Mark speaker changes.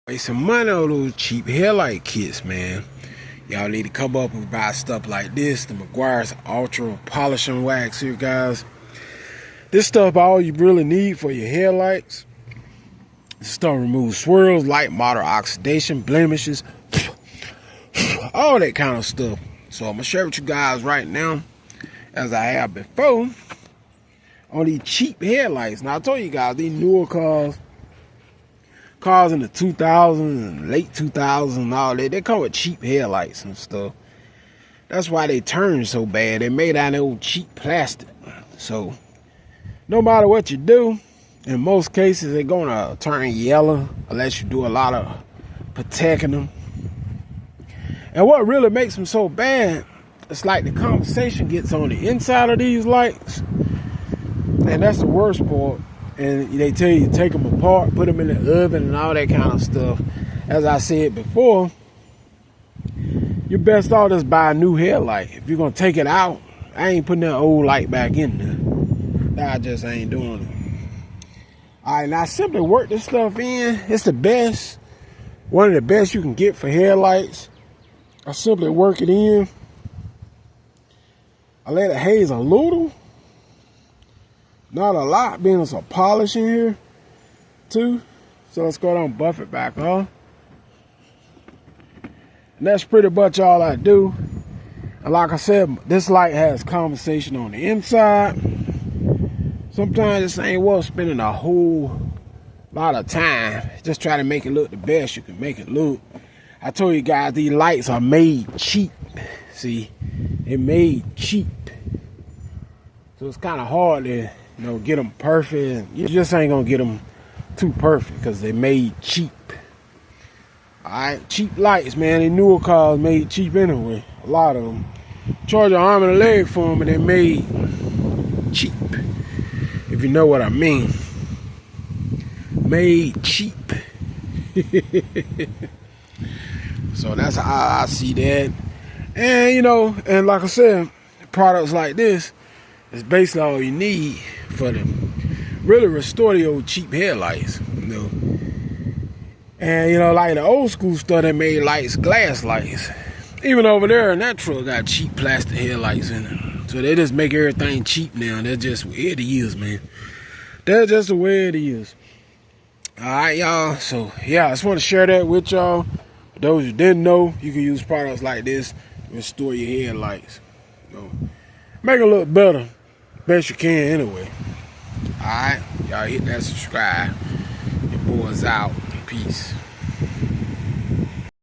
Speaker 1: Waste some money on those cheap headlight kits, man. Y'all need to come up and buy stuff like this. The meguiars Ultra Polishing Wax here, guys. This stuff all you really need for your headlights. This stuff removes swirls, light moderate oxidation, blemishes, all that kind of stuff. So I'm gonna share with you guys right now, as I have before, on these cheap headlights. Now I told you guys, these newer cars in the 2000s and late 2000s and all that, they come with cheap headlights and stuff. That's why they turn so bad. They're made out of old cheap plastic. So no matter what you do, in most cases they're gonna turn yellow unless you do a lot of protecting them. And what really makes them so bad, it's like the condensation gets on the inside of these lights, and that's the worst part. And they tell you to take them apart, put them in the oven and all that kind of stuff. As I said before, you're best off just buy a new headlight. If you're gonna take it out, I ain't putting that old light back in there. I just ain't doing it. Alright, now I simply work this stuff in. It's the best. One of the best you can get for headlights. I simply work it in. I let it haze a little. Not a lot, being there's a polish in here too. So let's go down and buff it back on. And that's pretty much all I do. And like I said, this light has condensation on the inside. Sometimes this ain't worth spending a whole lot of time. Just try to make it look the best you can make it look. I told you guys, these lights are made cheap. See, they're made cheap. So it's kind of hard to, get them perfect. You just ain't gonna get them too perfect because they made cheap. Alright, cheap lights, man. They newer cars made cheap anyway. A lot of them. Charge an arm and a leg for them, but they made cheap. If you know what I mean. Made cheap. So that's how I see that. And and like I said, products like this is basically all you need for them. Really restore the old cheap headlights, And like the old school stuff that made lights, glass lights. Even over there in that truck got cheap plastic headlights in it. So they just make everything cheap now. That's just the way it is, man. That's just the way it is. Alright, y'all. So yeah, I just want to share that with y'all. For those who didn't know, you can use products like this to restore your headlights. Make it look better. Best you can anyway. Alright, y'all hit that subscribe. Your boy's out. Peace.